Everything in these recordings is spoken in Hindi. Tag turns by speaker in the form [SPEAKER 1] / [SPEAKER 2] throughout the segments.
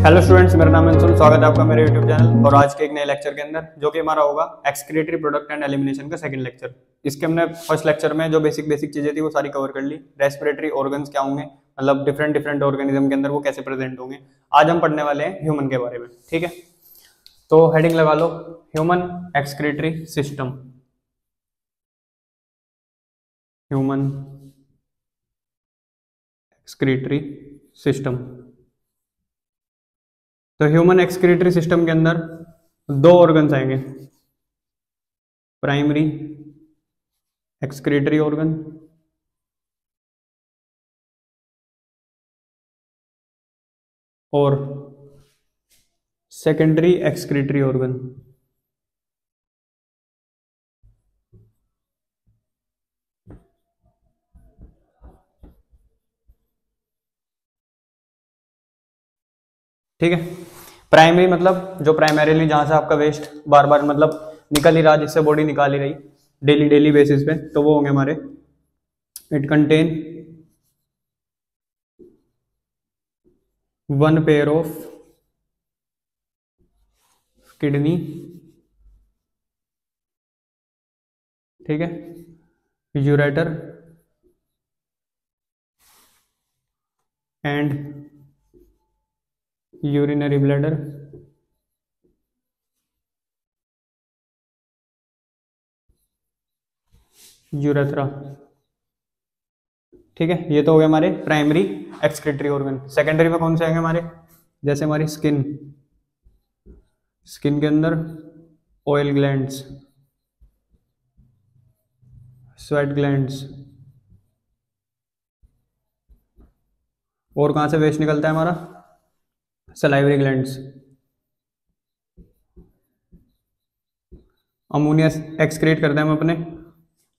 [SPEAKER 1] हेलो स्टूडेंट्स, मेरा नाम है अंशुल। स्वागत है आपका मेरे यूट्यूब चैनल और आज के एक नए लेक्चर के अंदर, जो कि हमारा होगा एक्सक्रीटरी प्रोडक्ट एंड एलिमिनेशन का सेकंड लेक्चर। इसके हमने फर्स्ट लेक्चर में जो बेसिक चीजें थी वो सारी कवर कर ली। रेस्पिरेटरी ऑर्गन्स क्या होंगे, मतलब डिफरेंट ऑर्गेनिज्म के अंदर वो कैसे प्रेजेंट होंगे। आज हम पढ़ने वाले हैं ह्यूमन के बारे में, ठीक है। तो हेडिंग लगा लो, human excretory system. Human excretory system. तो ह्यूमन एक्सक्रीटरी सिस्टम के अंदर दो ऑर्गन्स आएंगे, प्राइमरी एक्सक्रीटरी ऑर्गन और सेकेंडरी एक्सक्रीटरी ऑर्गन। ठीक है। प्राइमरी मतलब जो प्राइमरीली जहां से आपका वेस्ट बार बार मतलब निकल ही रहा, जिससे बॉडी निकाल ही रही डेली बेसिस पे, तो वो होंगे हमारे it contain one pair of kidney, ठीक है, ureter and urinary bladder, urethra. ठीक है, ये तो हो गए हमारे प्राइमरी एक्सक्रीटरी ऑर्गन। सेकेंडरी में कौन से आएंगे हमारे, जैसे हमारी स्किन, स्किन के अंदर ऑयल ग्लैंड्स, स्वेट ग्लैंड्स, और कहां से वेस्ट निकलता है हमारा, सलाइवरी ग्लैंड्स। अमोनिया एक्सक्रीट करते हैं हम अपने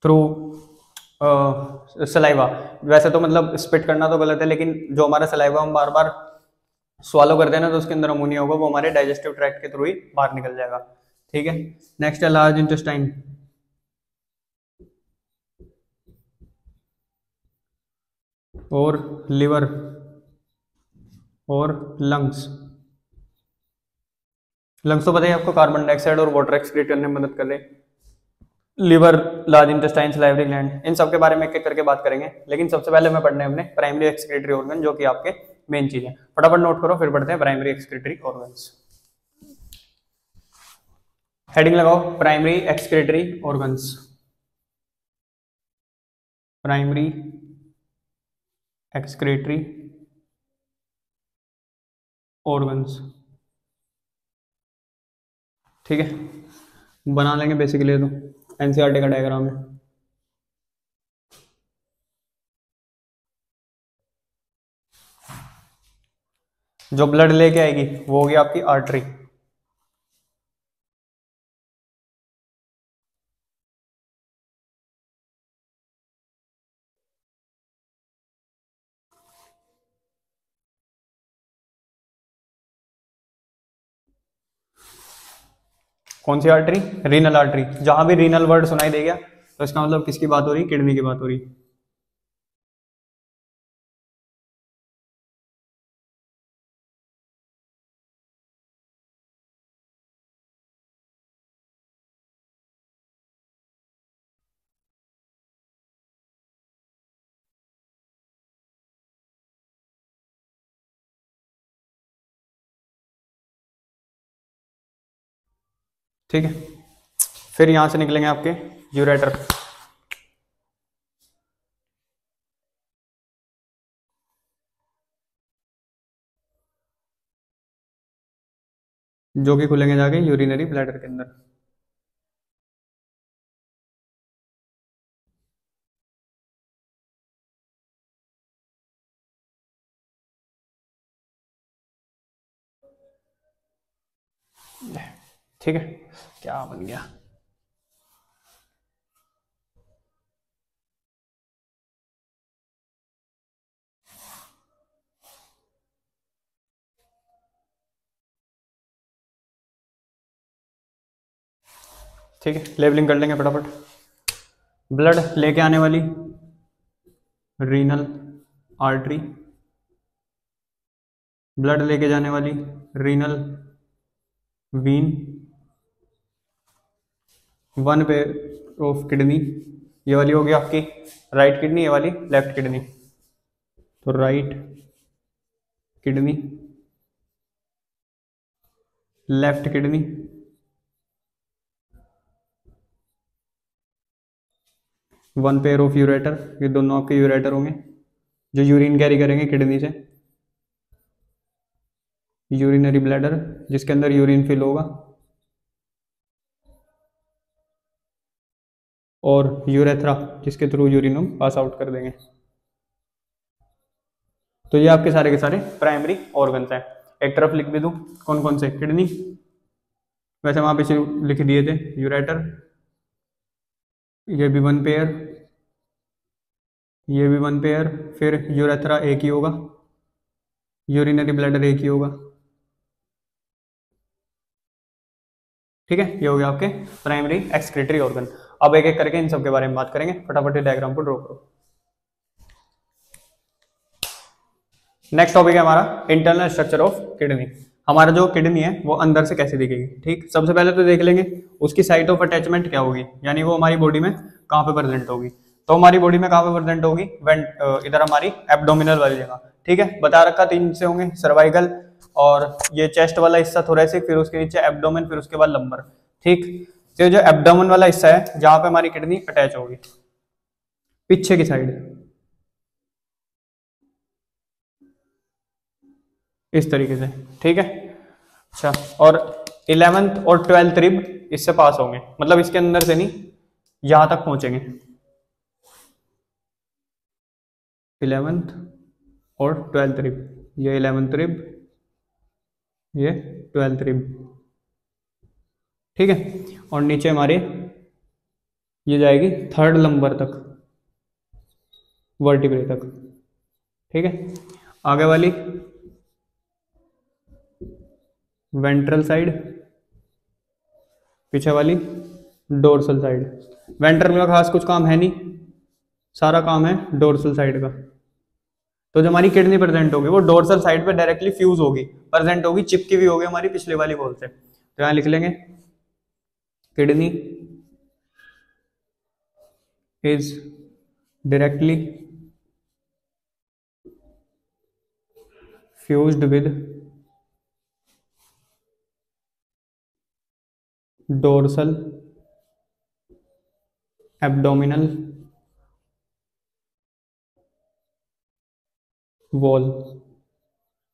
[SPEAKER 1] थ्रू सलाइवा। वैसे तो मतलब स्पिट करना तो गलत है, लेकिन जो हमारा सलाइवा हम बार बार स्वालो करते हैं ना, तो उसके अंदर अमोनिया होगा, वो हमारे डाइजेस्टिव ट्रैक्ट के थ्रू ही बाहर निकल जाएगा। ठीक है। नेक्स्ट है लार्ज इंटेस्टाइन, और लिवर और लंग्स। लंग्स तो पता है आपको, कार्बन डाइऑक्साइड और वाटर एक्सक्रीट करने में मदद कर रहे हैं। Liver, large intestine, salivary gland, इन सब के बारे में एक एक करके बात करेंगे, लेकिन सबसे पहले हमें पढ़ने हमने प्राइमरी एक्सक्रीटरी ऑर्गन, जो कि आपके मेन चीज है। फटाफट नोट करो, फिर पढ़ते हैं प्राइमरी एक्सक्रीटरी ऑर्गन्स। हेडिंग लगाओ, primary excretory organs. Primary excretory organs, ठीक है। बना लेंगे बेसिकली तो एनसीईआरटी का डायग्राम है। जो ब्लड लेके आएगी वो होगी आपकी आर्टरी, कौन सी आर्टरी, रीनल आर्टरी। जहां भी रीनल वर्ड सुनाई देगा तो इसका मतलब किसकी बात हो रही, किडनी की बात हो रही। ठीक है। फिर यहां से निकलेंगे आपके यूरेटर, जो कि खुलेंगे जाके यूरिनरी ब्लैडर के अंदर। ठीक है, क्या बन गया। ठीक है, लेबलिंग कर लेंगे फटाफट। ब्लड लेके आने वाली रीनल आर्टरी, ब्लड लेके जाने वाली renal vein, 1 pair of kidney, ये वाली होगी आपकी राइट किडनी, ये वाली लेफ्ट किडनी। तो right kidney, left kidney, one pair of ureter, ये दोनों आपके यूरेटर होंगे जो यूरिन कैरी करेंगे किडनी से, यूरिनरी ब्लैडर जिसके अंदर यूरिन फिल होगा, और यूरेथ्रा जिसके थ्रू यूरिन हम पास आउट कर देंगे। तो ये आपके सारे के सारे प्राइमरी ऑर्गन्स हैं। एक तरफ लिख भी दूं कौन कौन से, किडनी वैसे वहां पे लिख दिए थे, यूरेटर, ये भी 1 पेयर, ये भी 1 पेयर, फिर यूरेथ्रा एक ही होगा, यूरिनरी ब्लैडर एक ही होगा। ठीक है, ये हो गया आपके प्राइमरी एक्सक्रीटरी ऑर्गन। अब एक एक करके इन सब के बारे में बात करेंगे, फटाफट डायग्राम को ड्रॉ करो। नेक्स्ट टॉपिक है हमारा इंटरनल स्ट्रक्चर ऑफ किडनी। हमारा जो किडनी है वो अंदर से कैसे दिखेगी। ठीक, सबसे पहले तो देख लेंगे उसकी साइट ऑफ अटैचमेंट क्या होगी, यानी वो हमारी बॉडी में कहाँ पे प्रेजेंट होगी। तो हमारी बॉडी में कहाँ पे प्रेजेंट होगी, इधर हमारी एब्डोमिनल वाली जगह। ठीक है, बता रखा 3 हिस्से होंगे, सर्वाइकल, और ये चेस्ट वाला हिस्सा थोरेसिक, फिर उसके नीचे एब्डोमेन, फिर उसके बाद लंबर। ठीक, तो जो एब्डोमेन वाला हिस्सा है जहां पे हमारी किडनी अटैच होगी, पीछे की साइड इस तरीके से। ठीक है, अच्छा, और 11th और 12th रिब इससे पास होंगे, मतलब इसके अंदर से नहीं, यहां तक पहुंचेंगे। 11th और 12th रिब, ये 11th रिब, ये 12th रिब। ठीक है, और नीचे हमारे ये जाएगी 3rd लंबर तक, वर्टिब्रे तक। ठीक है, आगे वाली वेंट्रल साइड, पीछे वाली डोर्सल साइड। वेंट्रल में खास कुछ काम है नहीं, सारा काम है डोर्सल साइड का। तो जो हमारी किडनी प्रेजेंट होगी वो डोर्सल साइड पे डायरेक्टली फ्यूज होगी, प्रेजेंट होगी, चिपकी हुई होगी हमारी पिछले वाली वॉल से। तो यहां लिख लेंगे kidney is directly fused with dorsal abdominal wall.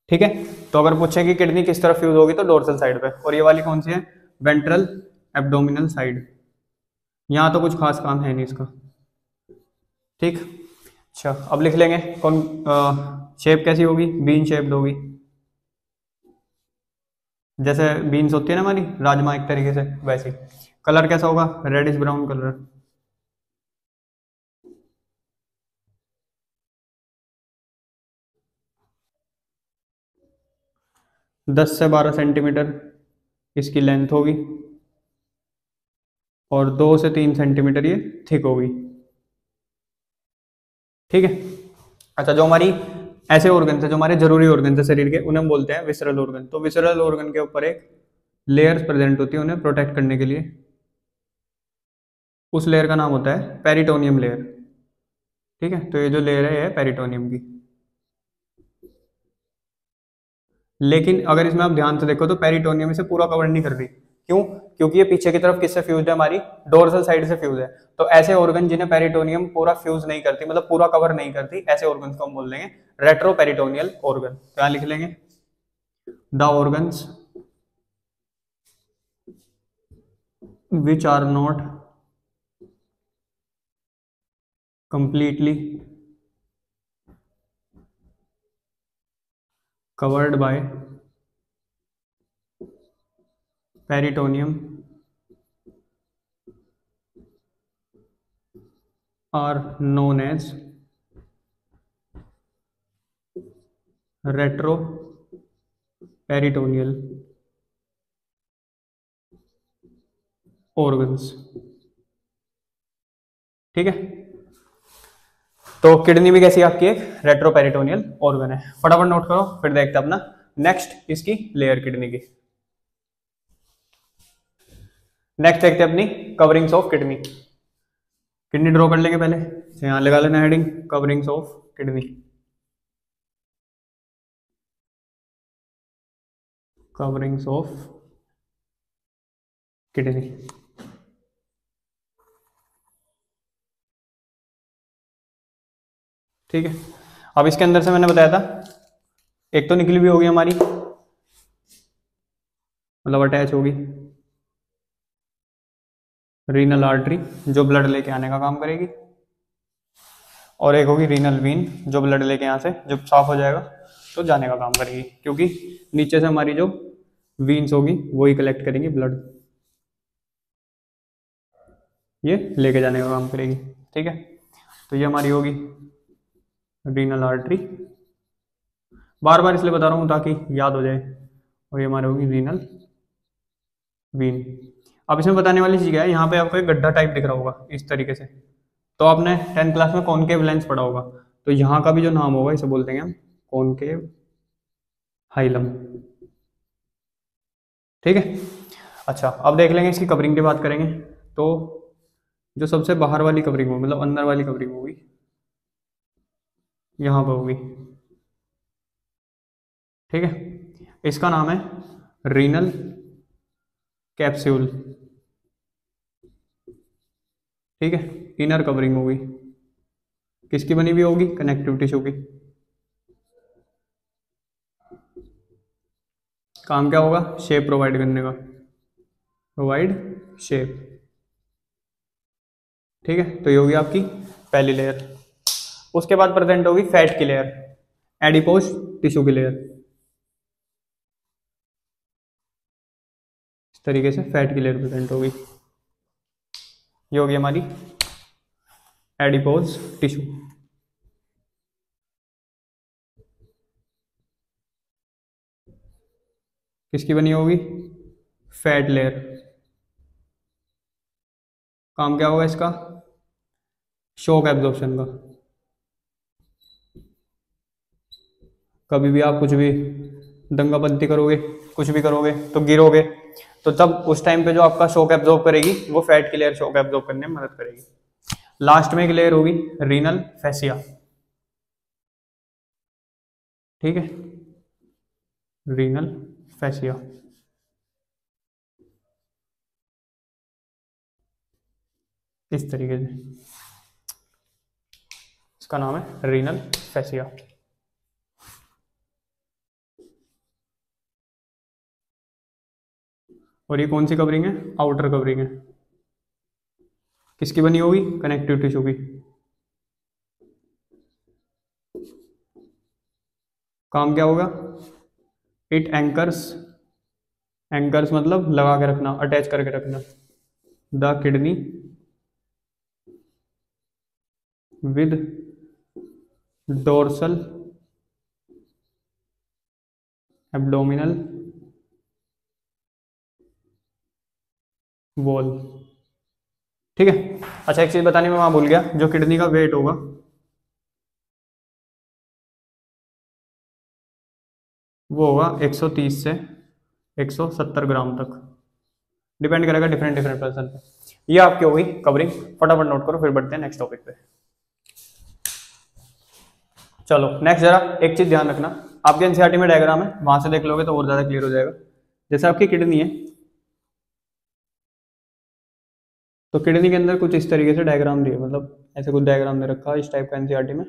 [SPEAKER 1] ठीक है, तो अगर पूछे कि किडनी किस तरफ फ्यूज होगी तो डोर्सल साइड पे, और ये वाली कौन सी है, वेंट्रल एब्डोमिनल साइड। यहां तो कुछ खास काम है नहीं इसका। ठीक, अच्छा, अब लिख लेंगे कौन शेप कैसी होगी, बीन शेप्ड होगी, जैसे बीन्स होती है ना हमारी राजमा एक तरीके से वैसी। कलर कैसा होगा, रेडिश ब्राउन कलर। दस से 12 सेंटीमीटर इसकी लेंथ होगी, और 2 से 3 सेंटीमीटर ये थिक होगी। ठीक है, अच्छा, जो हमारी ऐसे ऑर्गन है जो हमारे जरूरी ऑर्गन है शरीर के, उन्हें हम बोलते हैं विसरल ऑर्गन। तो विसरल ऑर्गन के ऊपर एक लेयर्स प्रेजेंट होती है उन्हें प्रोटेक्ट करने के लिए, उस लेयर का नाम होता है पेरिटोनियम लेयर। ठीक है, तो ये जो लेयर है ये है पेरिटोनियम की। लेकिन अगर इसमें आप ध्यान से देखो तो पेरिटोनियम इसे पूरा कवर नहीं कर रही। क्यों, क्योंकि ये पीछे की तरफ किससे फ्यूज है, हमारी डोर्सल साइड से फ्यूज है। तो ऐसे ऑर्गन जिन्हें पेरिटोनियम पूरा फ्यूज नहीं करती, मतलब पूरा कवर नहीं करती, ऐसे ऑर्गन को हम बोल लेंगे रेट्रोपेरिटोनियल ऑर्गन। तो यहां लिख लेंगे the organs which are not completely covered by peritoneum are known as retroperitoneal organs। ठीक है, तो किडनी भी कैसी आपकी एक रेट्रोपेरिटोनियल ऑर्गन है। फटाफट नोट करो, फिर देखते हैं अपना नेक्स्ट इसकी लेयर किडनी की। नेक्स्ट देखते हैं अपनी coverings of kidney. Kidney draw कर लेंगे पहले, तो यहां लगा लेना heading coverings of kidney. Coverings of kidney, ठीक है। अब इसके अंदर से मैंने बताया था एक तो निकली हुई होगी हमारी, मतलब अटैच होगी रीनल आर्टरी जो ब्लड लेके आने का काम करेगी, और एक होगी रीनल वीन जो ब्लड लेके यहाँ से जब साफ हो जाएगा तो जाने का काम करेगी, क्योंकि नीचे से हमारी जो वीन्स होगी वही कलेक्ट करेंगी ब्लड, ये लेके जाने का काम करेगी, ठीक है। तो ये हमारी होगी रीनल आर्टरी, बार बार इसलिए बता रहा हूँ ताकि याद हो जाए, और ये हमारी होगी रीनल वीन। अब इसमें बताने वाली चीज क्या है, यहाँ पे आपको एक गड्ढा टाइप दिख रहा होगा इस तरीके से, तो आपने 10th क्लास में कॉनकेव लेंस पढ़ा होगा, तो यहाँ का भी जो नाम होगा इसे बोल देंगे हम कॉनकेव हाइलम, ठीक है। अच्छा, अब देख लेंगे इसकी कवरिंग की बात करेंगे, तो जो सबसे बाहर वाली कवरिंग होगी, मतलब अंदर वाली कवरिंग होगी, यहाँ पर होगी, ठीक है। इसका नाम है रीनल कैप्सूल, ठीक है। इनर कवरिंग होगी, किसकी बनी हुई होगी, कनेक्टिव टिश्यू की। काम क्या होगा, शेप प्रोवाइड करने का, प्रोवाइड शेप, ठीक है। तो ये होगी आपकी पहली लेयर। उसके बाद प्रेजेंट होगी फैट की लेयर, एडिपोज टिश्यू की लेयर, इस तरीके से फैट की लेयर प्रेजेंट होगी। ये होगी हमारी एडिपोज टिश्यू। किसकी बनी होगी, फैट लेयर। काम क्या होगा इसका, शॉक एब्जॉर्प्शन का। कभी भी आप कुछ भी दंगाबंदी करोगे, कुछ भी करोगे तो गिरोगे, तो तब उस टाइम पे जो आपका शॉक एब्जॉर्ब करेगी वो फैट की लेयर शॉक एब्जॉर्ब करने में मदद करेगी। लास्ट में एक लेयर होगी रीनल फैसिया, ठीक है, रीनल फैसिया। इस तरीके से इसका नाम है रीनल फैसिया। और ये कौन सी कवरिंग है, आउटर कवरिंग है, किसकी बनी होगी, कनेक्टिव टिश्यू की। काम क्या होगा, इट एंकर्स, एंकर्स मतलब लगा के रखना, अटैच करके रखना, the kidney with dorsal abdominal wall, ठीक है। अच्छा, एक चीज बताने में वहां भूल गया, जो किडनी का वेट होगा वो होगा 130 से 170 ग्राम तक, डिपेंड करेगा डिफरेंट डिफरेंट पर्सन पे। ये आपकी होगी कवरिंग, फटाफट नोट करो, फिर बढ़ते हैं नेक्स्ट टॉपिक पे। चलो नेक्स्ट, जरा एक चीज ध्यान रखना, आपके एनसीईआरटी में डायग्राम है, वहां से देख लोगे तो और ज्यादा क्लियर हो जाएगा। जैसे आपकी किडनी है, तो किडनी के अंदर कुछ इस तरीके से डायग्राम दिए, मतलब ऐसे कुछ डायग्राम दे रखा है इस टाइप का एनसीईआरटी में,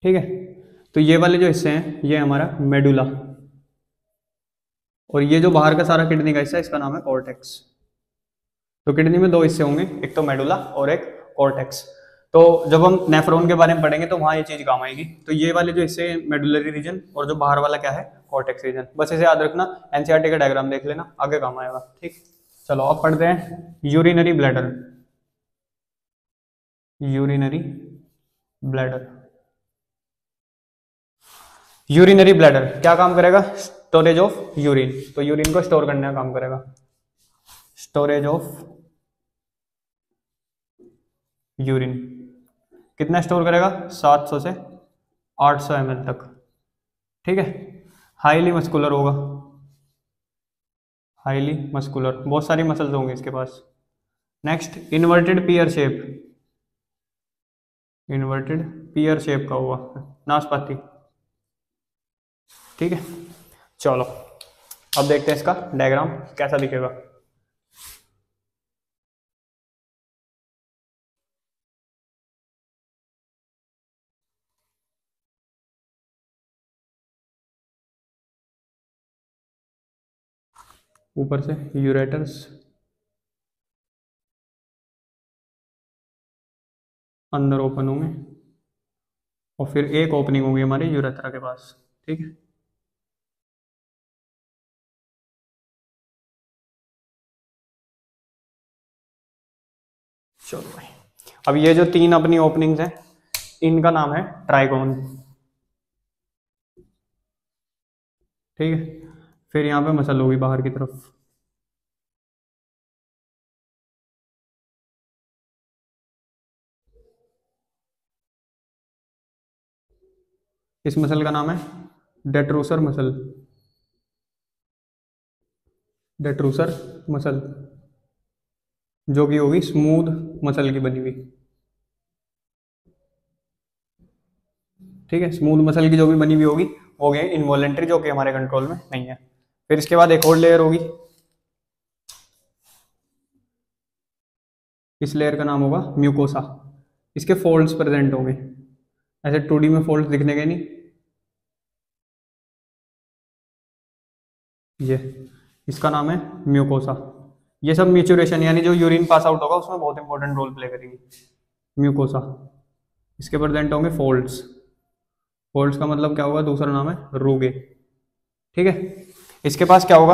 [SPEAKER 1] ठीक है। तो ये वाले जो हिस्से हैं ये हमारा मेडुला, और ये जो बाहर का सारा किडनी का हिस्सा है इसका नाम है कॉर्टेक्स। तो किडनी में दो हिस्से होंगे, एक तो मेडुला और एक कॉर्टेक्स। तो जब हम नेफ्रॉन के बारे में पढ़ेंगे तो वहां ये चीज काम आएगी। तो ये वाले जो हिस्से मेडुलरी रीजन, और जो बाहर वाला क्या है, कॉर्टेक्स रीजन। बस इसे याद रखना, एनसीईआरटी का डायग्राम देख लेना, आगे काम आएगा, ठीक। चलो अब पढ़ते हैं urinary bladder. Urinary bladder, urinary bladder क्या काम करेगा, स्टोरेज ऑफ यूरिन। तो यूरिन को स्टोर करने का काम करेगा, स्टोरेज ऑफ यूरिन कितना स्टोर करेगा, 700 से 800 ml तक। ठीक है, हाईली मस्कुलर होगा, हाईली मस्कुलर, बहुत सारी मसल्स होंगे इसके पास। Next, inverted pear shape, inverted pear shape का हुआ, नाशपाती। ठीक है, चलो अब देखते हैं इसका डायग्राम कैसा दिखेगा। ऊपर से यूरेटर्स, अंदर ओपन होंगे और फिर एक ओपनिंग होगी हमारी यूरेथ्रा के पास। ठीक है, चलो भाई, अब ये जो तीन अपनी ओपनिंग्स हैं इनका नाम है ट्राइगोन। ठीक है, फिर यहाँ पे मसल होगी बाहर की तरफ। इस मसल का नाम है डेट्रूसर मसल, डेट्रूसर मसल, जो कि होगी स्मूथ मसल की बनी हुई। ठीक है, स्मूथ मसल की जो भी बनी हुई होगी वो गई इनवॉलेंट्री, जो कि हमारे कंट्रोल में नहीं है। फिर इसके बाद एक और लेयर होगी, इस लेयर का नाम होगा म्यूकोसा। इसके फोल्ड्स प्रेजेंट होंगे, ऐसे 2D में फोल्ड्स दिखने के नहीं, ये इसका नाम है म्यूकोसा। ये सब मैच्योरेशन यानी जो यूरिन पास आउट होगा उसमें बहुत इंपॉर्टेंट रोल प्ले करेगी म्यूकोसा। इसके प्रेजेंट होंगे फोल्ड्स, फोल्ड्स का मतलब क्या होगा, दूसरा नाम है रूगे। ठीक है, इसके पास क्या होगा,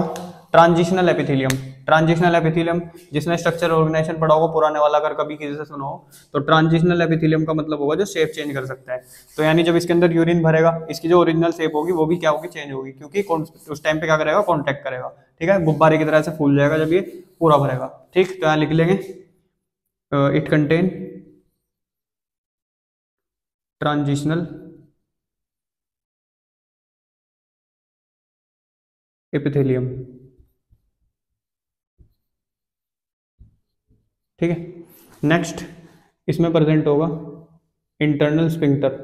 [SPEAKER 1] ट्रांजिशनल एपिथेलियम। ट्रांजिशनल एपिथेलियम जिसने स्ट्रक्चर ऑर्गेनाइजेशन पढ़ा होगा पुराने वाला, अगर कभी किसी से सुना हो, तो ट्रांजिशनल एपिथेलियम का मतलब होगा जो शेप चेंज कर सकता है। तो यानी जब इसके अंदर यूरिन भरेगा, इसकी जो ओरिजिनल शेप होगी वो भी क्या होगी, चेंज होगी, क्योंकि उस टाइम पे क्या करेगा, कॉन्टेक्ट करेगा। ठीक है, गुब्बारे की तरह से फूल जाएगा जब ये पूरा भरेगा। ठीक, तो यहाँ लिख लेंगे इट कंटेन ट्रांजिशनल एपिथेलियम। ठीक है, नेक्स्ट इसमें प्रेजेंट होगा इंटरनल स्पिंक्टर।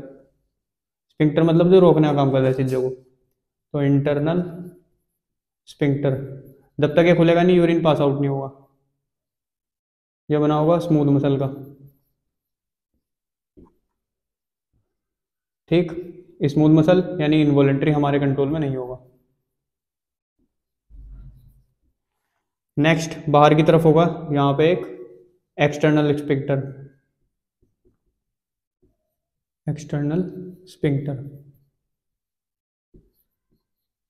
[SPEAKER 1] स्पिंक्टर मतलब जो रोकने का काम करता है चीजों को, तो इंटरनल स्पिंक्टर। जब तक ये खुलेगा नहीं यूरिन पास आउट नहीं होगा। ये बना होगा स्मूथ मसल का। ठीक, स्मूथ मसल यानी इनवॉलेंट्री, हमारे कंट्रोल में नहीं होगा। नेक्स्ट बाहर की तरफ होगा यहाँ पे एक एक्सटर्नल स्पिंक्टर, एक्सटर्नल स्पिंक्टर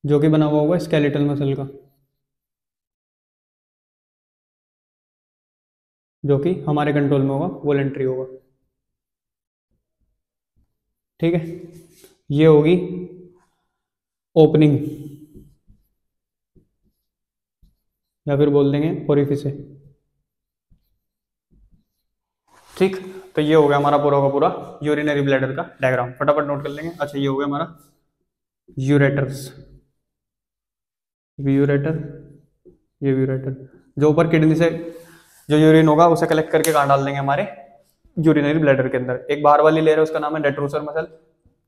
[SPEAKER 1] जो कि बना हुआ होगा स्केलेटल मसल का, जो कि हमारे कंट्रोल में होगा, वॉलेंट्री होगा। ठीक है, ये होगी ओपनिंग या फिर बोल देंगे ओरिफिस। ठीक, तो ये हो गया हमारा पूरा का पूरा यूरिनरी ब्लैडर का डायग्राम, फटाफट नोट कर लेंगे। अच्छा, ये हो गया हमारा यूरेटर्स, यूरेटर, ये यूरेटर जो ऊपर किडनी से जो यूरिन होगा उसे कलेक्ट करके कहाँ डाल देंगे, हमारे यूरिनरी ब्लैडर के अंदर। एक बाहर वाली लेयर है उसका नाम है डेट्रूसर मसल,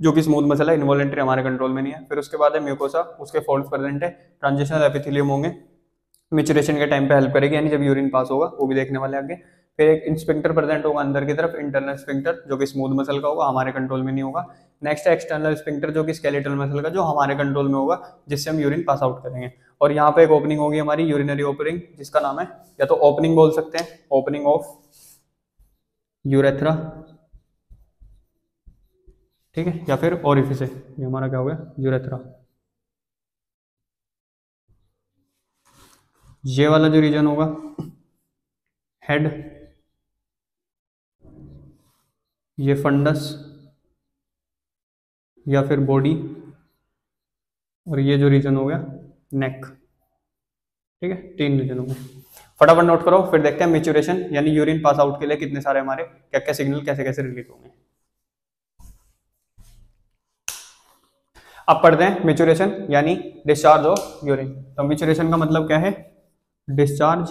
[SPEAKER 1] जो कि स्मूथ मसल है, इनवॉलेंट्री, हमारे कंट्रोल में नहीं है। फिर उसके बाद है म्यूकोसा, उसके फोल्ड्स प्रेजेंट है, ट्रांजिशनल एपिथेलियम होंगे, मैच्योरेशन के टाइम पे हेल्प करेगी, यानी जब यूरिन पास होगा, वो भी देखने वाले आगे। फिर एक स्पिंक्टर प्रेजेंट होगा अंदर की तरफ, इंटरनल स्पिंक्टर, जो कि स्मूथ मसल का होगा, हमारे कंट्रोल में नहीं होगा। नेक्स्ट है एक्सटर्नल स्पिंक्टर, जो कि स्केलेटल मसल का, जो हमारे कंट्रोल में होगा, जिससे हम यूरिन पास आउट करेंगे। और यहाँ पे एक ओपनिंग होगी हमारी यूरिनरी ओपनिंग, जिसका नाम है, या तो ओपनिंग बोल सकते हैं, ओपनिंग ऑफ यूरेथ्रा। ठीक है, या फिर ओरिफिस है, ये हमारा क्या हो गया, यूरेथ्रा। ये वाला जो रीजन होगा हेड, ये फंडस या फिर बॉडी, और ये जो रीजन हो गया नेक। ठीक है, 3 रीजन होंगे। फटाफट नोट करो, फिर देखते हैं मैच्योरेशन यानी यूरिन पास आउट के लिए कितने सारे हमारे क्या क्या सिग्नल कैसे कैसे रिलीज होंगे। अब पढ़ते हैं मैच्योरेशन यानी डिस्चार्ज ऑफ यूरिन। तो मैच्योरेशन का मतलब क्या है? Discharge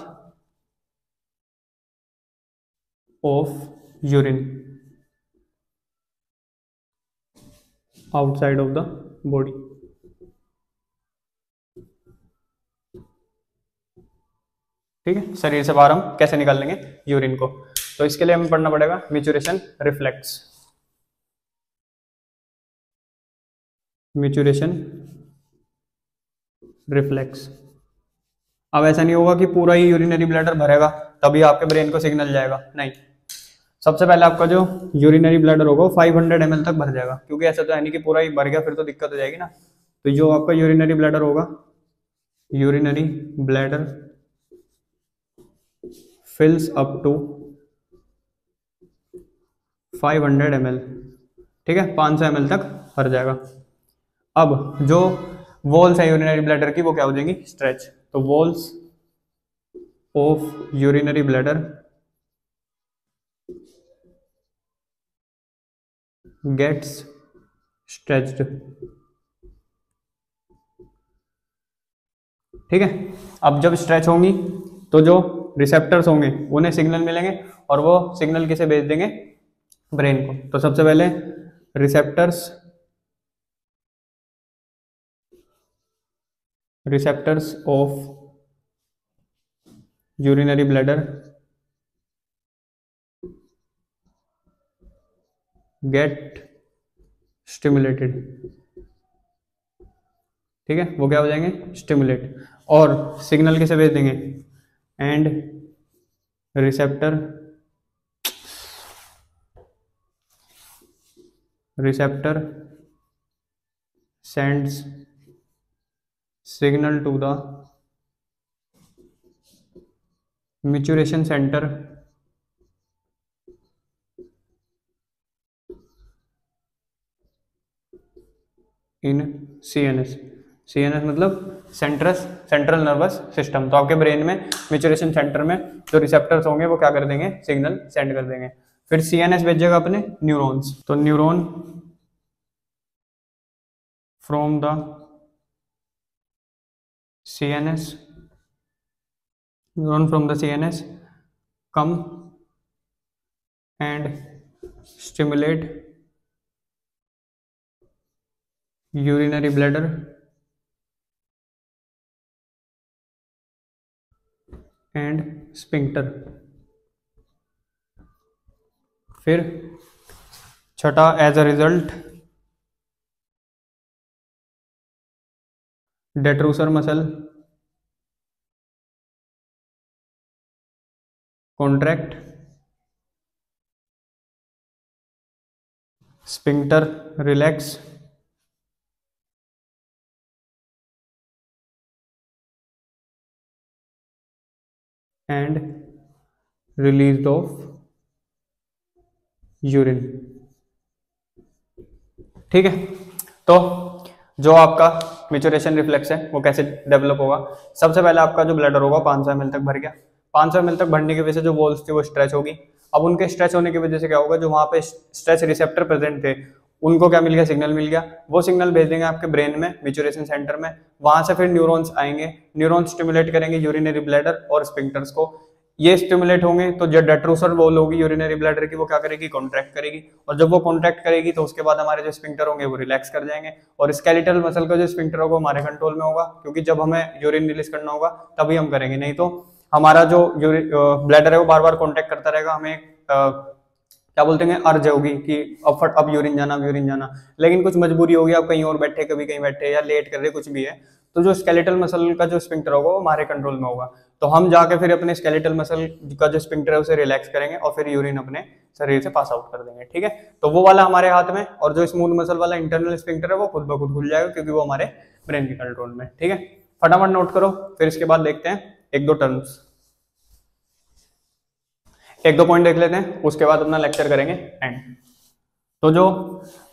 [SPEAKER 1] of urine outside of the body. ठीक है, शरीर से बाहर हम कैसे निकाल लेंगे यूरिन को, तो इसके लिए हमें पढ़ना पड़ेगा मैच्योरेशन रिफ्लेक्स। Maturation reflex. अब ऐसा नहीं होगा कि पूरा ही यूरिनरी ब्लैडर भरेगा तभी आपके ब्रेन को सिग्नल जाएगा, नहीं। सबसे पहले आपका जो यूरिनरी ब्लैडर होगा वो 500 ml तक भर जाएगा, क्योंकि ऐसा तो है नहीं कि पूरा ही भर गया फिर तो दिक्कत हो जाएगी ना। तो जो आपका यूरिनरी ब्लैडर होगा, urinary bladder fills up to 500 ml, ठीक है, 500 ml तक भर जाएगा। अब जो वॉल्स है यूरिनरी ब्लैडर की वो क्या हो जाएंगी? स्ट्रेच। तो walls of urinary bladder gets stretched. ठीक है, अब जब स्ट्रेच होंगी तो जो रिसेप्टर्स होंगे उन्हें सिग्नल मिलेंगे और वो सिग्नल किसे भेज देंगे? ब्रेन को। तो सबसे पहले receptors of urinary bladder get stimulated. ठीक है, वो क्या हो जाएंगे? स्टिमुलेट। और सिग्नल किसे भेज देंगे? And receptor sends signal to the maturation center in CNS। CNS मतलब सेंट्रल नर्वस सिस्टम। तो आपके ब्रेन में मैच्योरेशन सेंटर में जो रिसेप्टर्स होंगे वो क्या कर देंगे? सिग्नल सेंड कर देंगे। फिर CNS भेजेगा अपने न्यूरॉन्स। तो neuron from the CNS come and stimulate urinary bladder and sphincter। फिर छठा, as a result detrusor muscle contract, sphincter relax and release of urine. ठीक है, तो जो आपका मैच्योरेशन रिफ्लेक्स है वो कैसे डेवलप होगा? सबसे पहले आपका जो ब्लैडर होगा 500 ml तक भर गया। 500 ml तक भरने की वजह से जो वॉल्स थी वो स्ट्रेच होगी। अब उनके स्ट्रेच होने की वजह से क्या होगा? जो वहां पे स्ट्रेच रिसेप्टर प्रेजेंट थे उनको क्या मिल गया? सिग्नल मिल गया। वो सिग्नल भेज देंगे आपके ब्रेन में मैच्योरेशन सेंटर में। वहां से फिर न्यूरॉन्स आएंगे, न्यूरॉन्स स्टिमुलेट करेंगे यूरिनरी ब्लैडर और स्फिंक्टर्स को। ये स्टिमुलेट होंगे तो जो डेट्रूसर वॉल होगी यूरिनरी ब्लैडर की वो क्या करेगी? कॉन्ट्रैक्ट करेगी। और जब वो कॉन्ट्रैक्ट करेगी तो उसके बाद हमारे जो स्फिंक्टर होंगे वो रिलैक्स कर जाएंगे और स्केलेटल मसल का जो स्फिंक्टर होगा हमारे कंट्रोल में होगा, क्योंकि जब हमें यूरिन रिलीज करना होगा तभी हम करेंगे, नहीं तो हमारा जो ब्लैडर है वो बार बार कॉन्ट्रैक्ट करता रहेगा। हमें क्या बोलते हैं, अर्ज होगी कि अब यूरिन जाना, लेकिन कुछ मजबूरी होगी, आप कहीं और बैठे, कभी कहीं बैठे या लेट कर रहे, कुछ भी है, तो जो स्केलेटल मसल का जो स्फिंक्टर होगा वो हमारे कंट्रोल में होगा। तो हम जाके फिर अपने स्केलेटल मसल का जो स्फिंक्टर है उसे रिलैक्स करेंगे और फिर यूरिन अपने शरीर से पास आउट कर देंगे। ठीक है, तो वो वाला हमारे हाथ में, और जो स्मूथ मसल वाला इंटरनल स्फिंक्टर है वो खुद ब खुद खुल जाएगा, क्योंकि वो हमारे ब्रेन के कंट्रोल में। ठीक है, फटाफट नोट करो, फिर इसके बाद देखते हैं एक दो टर्म्स, एक दो पॉइंट देख लेते हैं, उसके बाद अपना लेक्चर करेंगे एंड। तो जो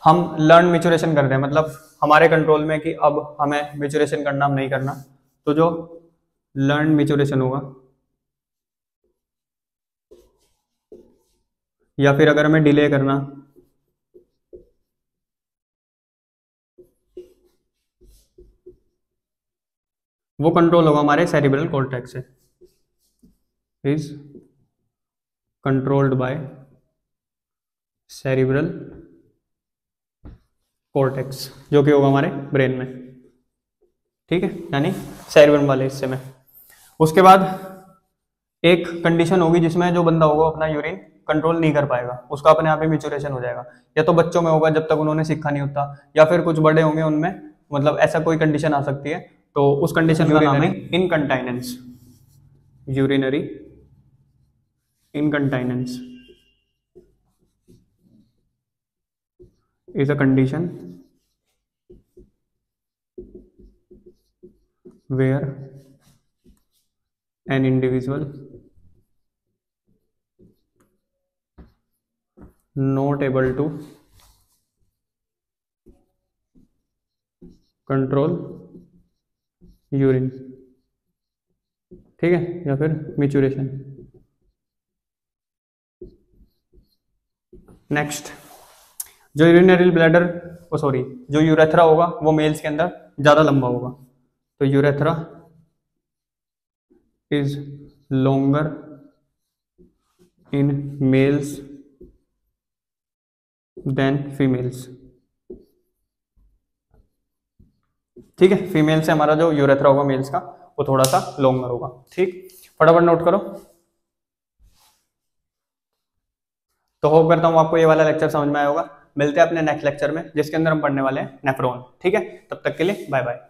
[SPEAKER 1] हम लर्न मैच्योरेशन करते हैं, मतलब हमारे कंट्रोल में कि अब हमें मैच्योरेशन करना, हम नहीं करना, तो जो लर्न मैच्योरेशन होगा, या फिर अगर हमें डिले करना, वो कंट्रोल होगा हमारे सेरिब्रल कॉर्टेक्स से, is controlled by cerebral cortex, जो कि होगा हमारे ब्रेन में, ठीक है, यानी सेरिब्रम वाले हिस्से में। उसके बाद एक कंडीशन होगी जिसमें जो बंदा होगा अपना यूरिन कंट्रोल नहीं कर पाएगा, उसका अपने आप ही मैच्योरेशन हो जाएगा, या तो बच्चों में होगा जब तक उन्होंने सीखा नहीं होता, या फिर कुछ बड़े होंगे उनमें, मतलब ऐसा कोई कंडीशन आ सकती है, तो उस कंडीशन का नाम है इनकंटाइनेंस, urinary इनकंटाइनेंस is a condition where an individual not able to control urine, ठीक है, या फिर मैच्योरेशन। नेक्स्ट, जो यूरिनरी ब्लैडर, सॉरी, जो यूरेथ्रा होगा वो मेल्स के अंदर ज्यादा लंबा होगा, तो urethra is longer in males than females, ठीक है, फीमेल से हमारा जो यूरेथ्रा होगा मेल्स का वो थोड़ा सा लॉन्गर होगा, ठीक, फटाफट नोट करो। तो होप करता हूँ आपको ये वाला लेक्चर समझ में आया होगा। मिलते हैं अपने नेक्स्ट लेक्चर में जिसके अंदर हम पढ़ने वाले हैं नेफ्रॉन, ठीक है, तब तक के लिए बाय बाय।